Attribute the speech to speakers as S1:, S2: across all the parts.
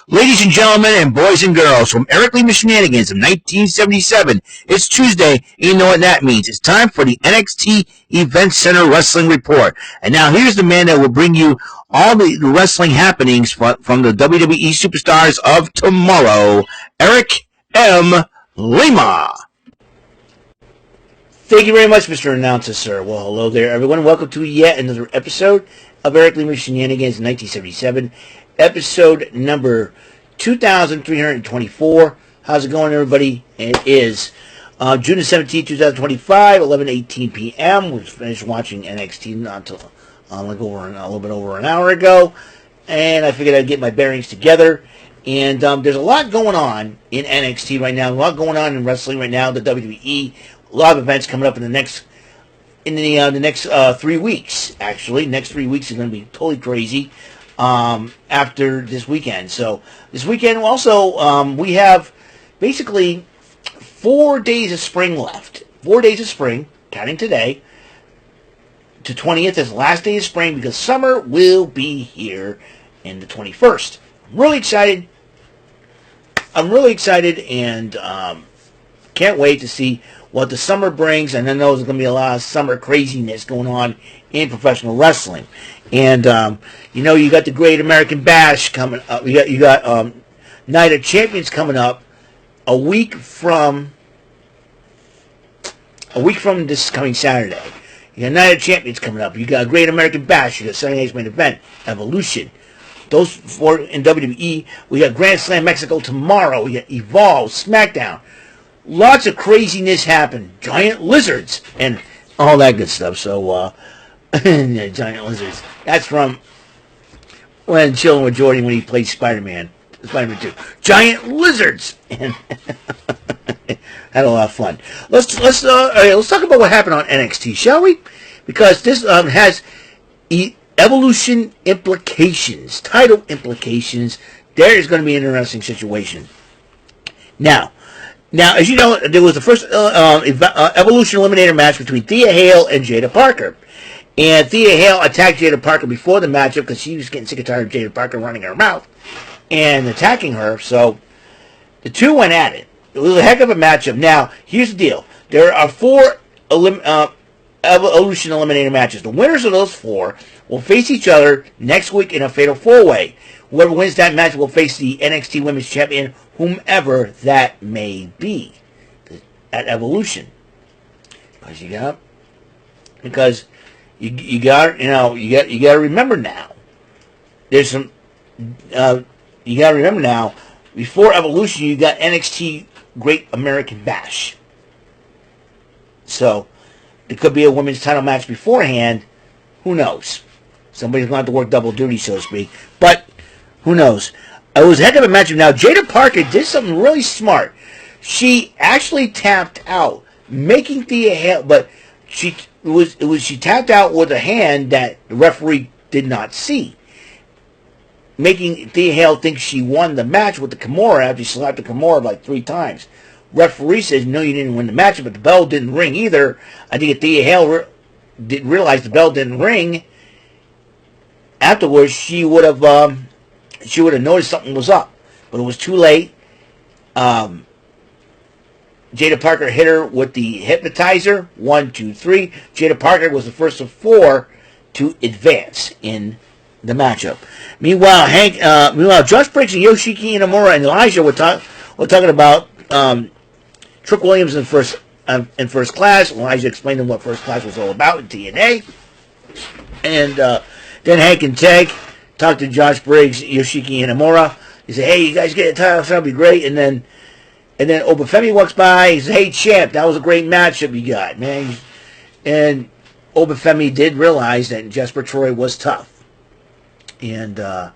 S1: Ladies and gentlemen, and boys and girls, from Lima Shenanigans of 1977, it's Tuesday, and you know what that means. It's time for the NXT Event Center Wrestling Report. And now here's the man that will bring you all the wrestling happenings from the WWE Superstars of tomorrow, Eric M. Lima.
S2: Thank you very much, Mr. Announcer, sir. Well, hello there, everyone. Welcome to yet another episode of Lima Shenanigans in 1977. Episode number 2324. How's it going, everybody? It is June 17, 2025, 11:18 p.m. We finished watching NXT not too, a little bit over an hour ago, and I figured I'd get my bearings together. And there's a lot going on in NXT right now. A lot going on in wrestling right now. The WWE. A lot of events coming up in the next 3 weeks. Actually, next 3 weeks is going to be totally crazy. After this weekend. So this weekend also we have basically 4 days of spring left. 4 days of spring, counting today to 20th is the last day of spring because summer will be here in the 21st. I'm really excited and can't wait to see what the summer brings, and I know there's going to be a lot of summer craziness going on in professional wrestling. And you got the Great American Bash coming up. You got Night of Champions coming up a week from this coming Saturday. You got Night of Champions coming up. You got Great American Bash. You got Sunday Night's Main Event, Evolution. Those four in WWE. We got Grand Slam Mexico tomorrow. We got Evolve, SmackDown. Lots of craziness happen. Giant lizards and all that good stuff. So, yeah, giant lizards. That's from when chilling with Jordynne when he played Spider-Man 2. Giant lizards, and had a lot of fun. Let's talk about what happened on NXT, shall we? Because this has evolution implications, title implications. There is going to be an interesting situation. Now, as you know, there was the first Evolution Eliminator match between Thea Hale and Jaida Parker. And Thea Hale attacked Jaida Parker before the matchup because she was getting sick and tired of Jaida Parker running her mouth and attacking her. So the two went at it. It was a heck of a matchup. Now, here's the deal. There are 4 Evolution Eliminator matches. The winners of those 4 will face each other next week in a Fatal 4-Way. Whoever wins that match will face the NXT Women's Champion, whomever that may be, at Evolution. Because you got to remember now. There's some you got to remember now. Before Evolution, you got NXT Great American Bash. So it could be a women's title match beforehand. Who knows? Somebody's going to have to work double duty, so to speak. But who knows? It was a heck of a matchup. Now, Jaida Parker did something really smart. She actually tapped out, making Thea Hale, but she tapped out with a hand that the referee did not see, making Thea Hale think she won the match with the Kimura after she slapped the Kimura like 3 times. Referee says, no, you didn't win the match, but the bell didn't ring either. I think if Thea Hale didn't realize the bell didn't ring, afterwards she would have noticed something was up, but it was too late. Jaida Parker hit her with the hypnotizer. 1, 2, 3. Jaida Parker was the first of 4 to advance in the matchup. Meanwhile, Josh Briggs and Yoshiki Inamura and Elijah were talking about Trick Williams in first class. Elijah explained to them what first class was all about in TNA, and then Hank and Tag talked to Josh Briggs, Yoshiki Inamura. He said, "Hey, you guys get a title, that'll be great." And then Obafemi walks by. He says, "Hey, champ, that was a great matchup you got, man." And Obafemi did realize that Jesper Troy was tough, and and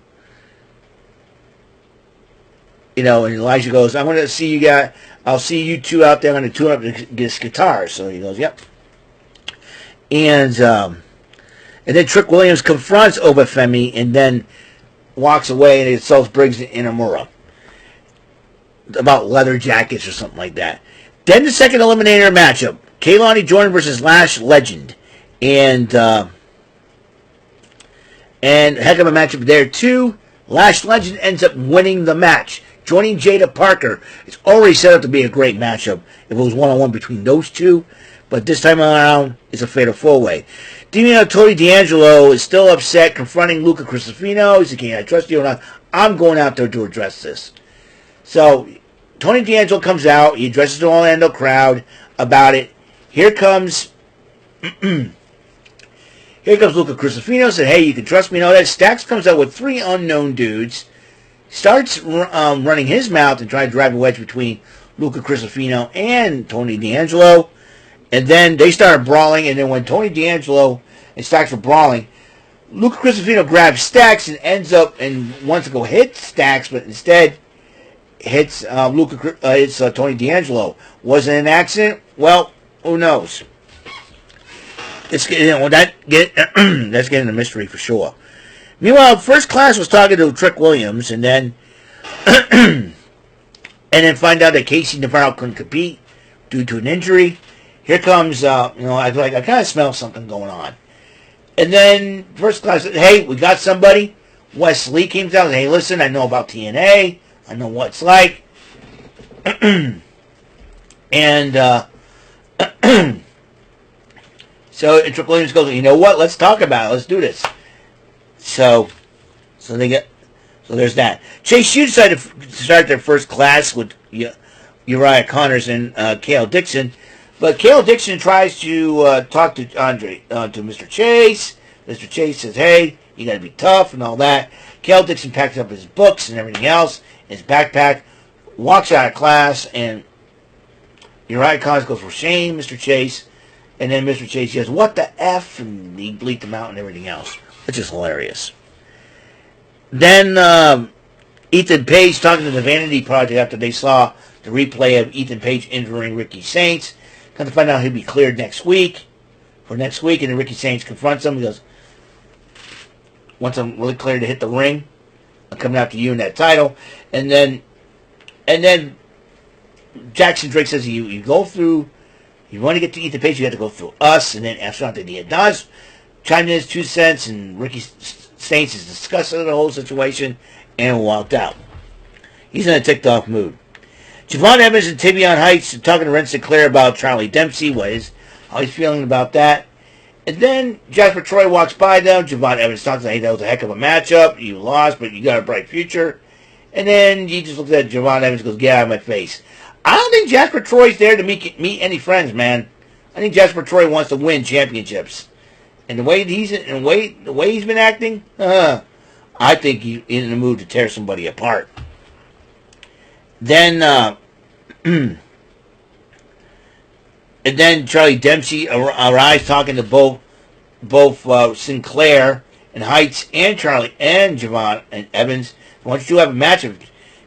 S2: Elijah goes, "I'm going to see you guys. I'll see you two out there. I'm going to tune up this guitar." So he goes, "Yep." And then Trick Williams confronts Obafemi and then walks away and insults Briggs and Inamura about leather jackets or something like that. Then the second Eliminator matchup, Kelani Jordynne versus Lash Legend. And heck of a matchup there too. Lash Legend ends up winning the match, joining Jaida Parker. It's already set up to be a great matchup if it was one-on-one between those two, but this time around, it's a fatal four-way. Tony D'Angelo is still upset, confronting Luca Cristofino. He said, "Can I trust you or not? I'm going out there to address this." So, Tony D'Angelo comes out. He addresses the Orlando crowd about it. Here comes Luca Cristofino. Said, "Hey, you can trust me." And all that. Stacks comes out with 3 unknown dudes. Starts running his mouth and trying to drive a wedge between Luca Cristofino and Tony D'Angelo. And then they started brawling. And then when Tony D'Angelo and Stacks were brawling, Luca Cristofino grabs Stacks and ends up and wants to go hit Stacks, but instead hits Tony D'Angelo. Was it an accident? Well, who knows? That's getting a mystery for sure. Meanwhile, First Class was talking to Trick Williams, and then find out that Casey Navarro couldn't compete due to an injury. Here comes, I kind of smell something going on. And then First Class said, "Hey, we got somebody." Wes Lee came down and said, "Hey, listen, I know about TNA. I know what it's like." And so Trick Williams goes, "You know what? Let's talk about it. Let's do this." So there's that. Chase U decided to start their First Class with Uriah Connors and Kale Dixon. But Kale Dixon tries to talk to to Mr. Chase. Mr. Chase says, "Hey, you got to be tough," and all that. Kale Dixon packs up his books and everything else, his backpack, walks out of class, and Uriah Connors goes, "For shame, Mr. Chase." And then Mr. Chase goes, "What the F?" And he bleeped him out and everything else. Which is hilarious. Then Ethan Page talking to the Vanity Project after they saw the replay of Ethan Page injuring Ricky Saints. Come to find out he'll be cleared next week. And then Ricky Saints confronts him. He goes, "Once I'm really clear to hit the ring, I'm coming after you in that title." And then Jackson Drake says, you go through, you want to get to Ethan Page, you have to go through us. And then after that, he does chimed in his 2 cents, and Ricky Saints is discussing the whole situation and walked out. He's in a ticked off mood. Javon Evans and Tibion Heights are talking to Ren Sinclair about Charlie Dempsey, how he's feeling about that. And then Jasper Troy walks by them. Javon Evans talks about, "Hey, that was a heck of a matchup. You lost, but you got a bright future." And then he just looks at Javon Evans and goes, "Get out of my face." I don't think Jasper Troy's there to meet any friends, man. I think Jasper Troy wants to win championships. And the way he's been acting, I think he's in the mood to tear somebody apart. Then, and then Charlie Dempsey arrives talking to both Sinclair and Heights and Charlie and Javon and Evans. Once you have a match, if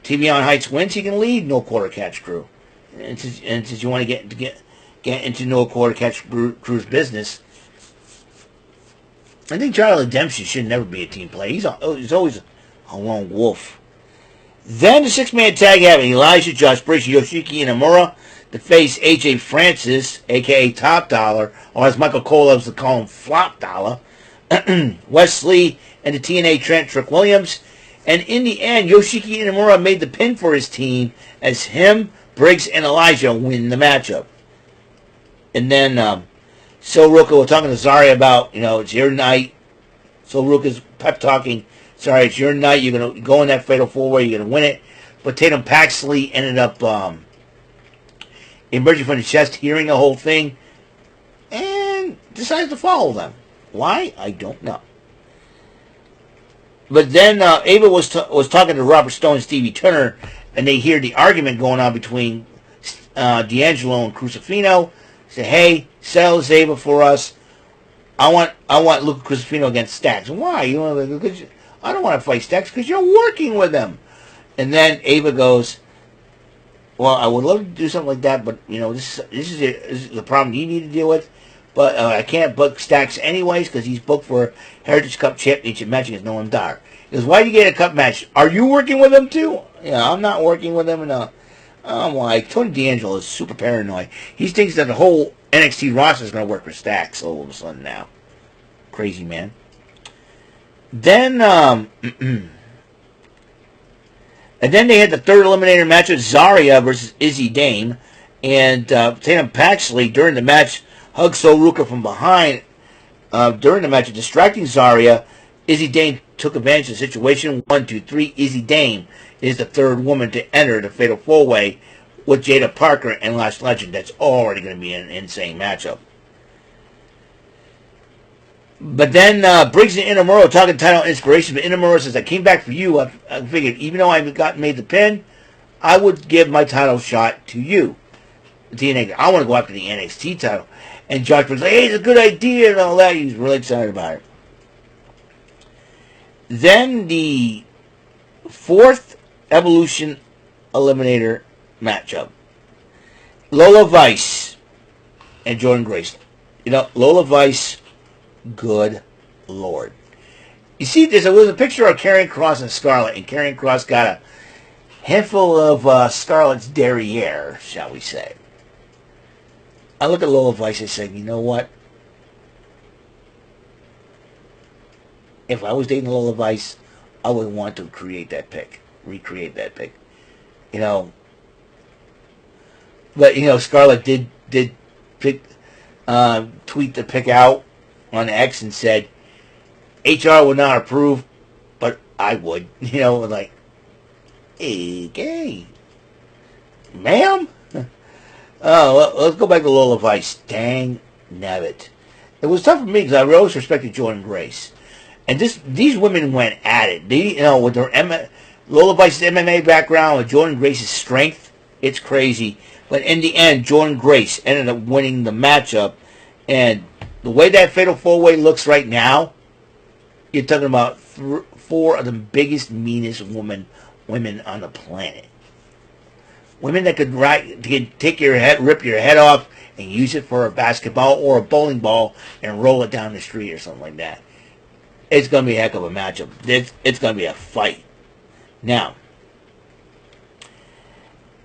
S2: Tibion Heights wins, he can lead No Quarter Catch Crew. And since you want to get into No Quarter Catch Crew's business, I think Charlie Dempsey should never be a team player. He's always a lone wolf. Then the 6-man tag having Elijah, Josh Briggs, Yoshiki, and Inamura to face AJ Francis, a.k.a. Top Dollar, or as Michael Cole loves to call him, Flop Dollar, Wesley, and the TNA Trent Trick Williams. And in the end, Yoshiki Inamura made the pin for his team as him, Briggs, and Elijah win the matchup. And then So Ruka, we're talking to Zaria about, it's your night. So Ruka's pep talking, "Sorry, it's your night. You're going to go in that fatal 4-way. You're going to win it." But Tatum Paxley ended up emerging from the chest, hearing the whole thing, and decided to follow them. Why? I don't know. But then Ava was talking to Robert Stone and Stevie Turner, and they hear the argument going on between D'Angelo and Crucifino. Say, "Hey, settle this Ava for us. I want Luca Crucifino against Stacks." "Why? I don't want to fight Stacks because you're working with him." And then Ava goes, "Well, I would love to do something like that, but this is the problem you need to deal with. But I can't book Stacks anyways because he's booked for a Heritage Cup Championship match against Noam Dar." He goes, "Why do you get a cup match? Are you working with him too?" "Yeah, I'm not working with him." And I'm like, Tony D'Angelo is super paranoid. He thinks that the whole NXT roster is going to work for Stacks all of a sudden now. Crazy, man. Then And then they had the third eliminator match with Zaria versus Izzi Dame. And Tatum Paxley, during the match, hugged Sol Ruka from behind during the match, distracting Zaria. Izzi Dame took advantage of the situation. 1, 2, 3. Izzi Dame is the third woman to enter the Fatal 4-Way with Jaida Parker and Lash Legend. That's already going to be an insane matchup. But then Briggs and Inamura talking title inspiration. But Inamura says, I came back for you. I figured even though I made the pin, I would give my title shot to you. TNA. I want to go after the NXT title. And Josh Briggs like, hey, it's a good idea and all that. He's really excited about it. Then the fourth Evolution Eliminator matchup. Lola Vice and Jordynne Grace. You know, Lola Vice, good Lord. You see, there was a picture of Karrion Kross and Scarlett, and Karrion Kross got a handful of Scarlett's derriere, shall we say. I look at Lola Vice and say, you know what? If I was dating Lola Vice, I would want to recreate that pic. You know. But, you know, Scarlett did tweet the pic out on X and said, HR would not approve, but I would. You know, like, okay. Ma'am? Let's go back to Lola Vice. Dang nabbit. It was tough for me because I always respected Jordynne Grace. And these women went at it. You know, with their Lola Vice's MMA background, with Jordynne Grace's strength, it's crazy. But in the end, Jordynne Grace ended up winning the matchup. And the way that Fatal 4-Way looks right now, you're talking about four of the biggest, meanest women on the planet. Women that could take your head, rip your head off, and use it for a basketball or a bowling ball and roll it down the street or something like that. It's going to be a heck of a matchup. It's going to be a fight. Now,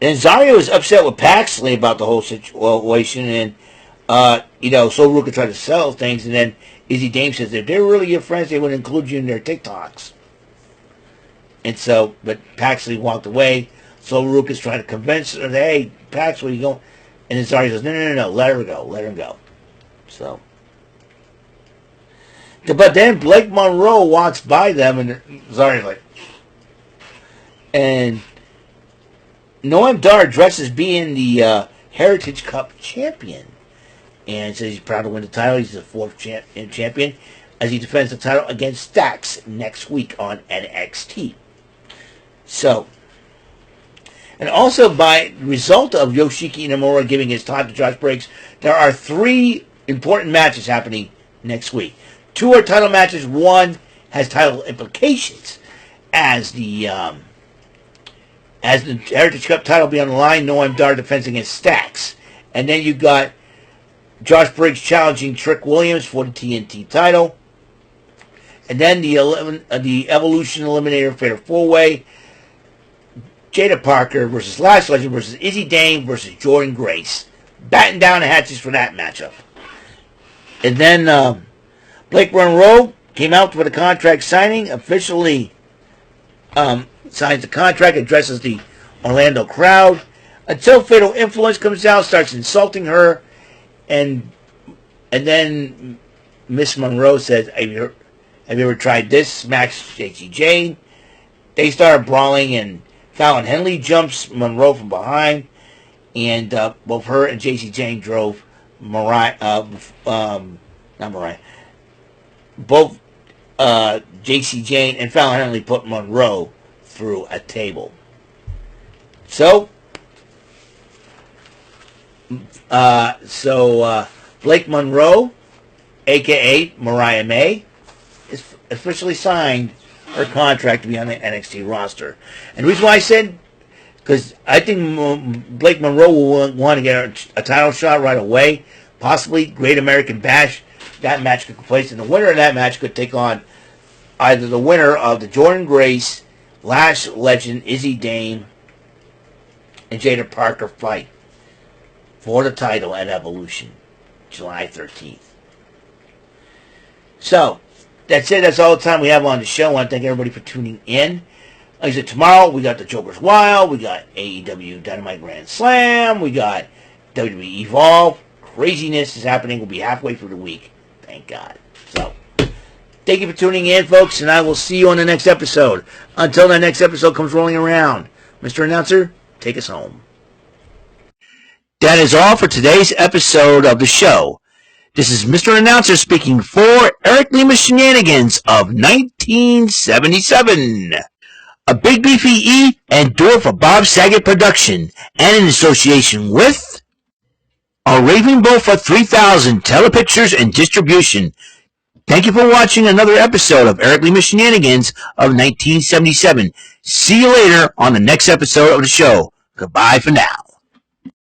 S2: and Zaria was upset with Paxley about the whole situation, and you know, Sol Ruka tried to sell things, and then Izzi Dame says if they're really your friends, they would include you in their TikToks. And so, but Paxley walked away. Sol Ruka's trying to convince her that, hey, Pax, where you going? And then Zaria says, no, let her go. So, but then Blake Monroe walks by them, and Zaria's like, and Noam Dar addresses being the Heritage Cup champion, and says he's proud to win the title. He's the fourth champion as he defends the title against Stax next week on NXT. So, and also by result of Yoshiki Inamura giving his time to Josh Briggs, there are 3 important matches happening next week. 2 are title matches. 1 has title implications, as the Heritage Cup title will be on the line. Noam Dar defends against Stax, and then you got Josh Briggs challenging Trick Williams for the TNT title, and then the Evolution Eliminator Fatal 4-Way. Jaida Parker versus Lash Legend versus Izzi Dame versus Jordynne Grace. Batten down the hatches for that matchup. And then Blake Monroe came out with a contract signing, officially signs the contract, addresses the Orlando crowd, until Fatal Influence comes out, starts insulting her, and then Miss Monroe says, have you ever tried this? Smacks JC Jane. They started brawling, and Fallon Henley jumps Monroe from behind, and both her and JC Jane drove both JC Jane and Fallon Henley put Monroe through a table. So Blake Monroe, a.k.a. Mariah May, is officially signed her contract to be on the NXT roster. And the reason why I said, because I think Blake Monroe will want to get a title shot right away, possibly Great American Bash. That match could take place, and the winner of that match could take on either the winner of the Jordynne Grace, Lash Legend, Izzi Dame, and Jaida Parker fight for the title at Evolution, July 13th. So, that's it. That's all the time we have on the show. I want to thank everybody for tuning in. Like I said, tomorrow we got the Joker's Wild, we got AEW Dynamite Grand Slam, we got WWE Evolve. Craziness is happening. We'll be halfway through the week. Thank God. So, thank you for tuning in, folks, and I will see you on the next episode. Until that next episode comes rolling around, Mr. Announcer, take us home.
S1: That is all for today's episode of the show. This is Mr. Announcer speaking for Eric Lima Shenanigans of 1977. A Big Beefy E and Do It for Bob Saget production, and in association with a Raving Bull for 3000 Telepictures and Distribution. Thank you for watching another episode of Eric Lima Shenanigans of 1977. See you later on the next episode of the show. Goodbye for now.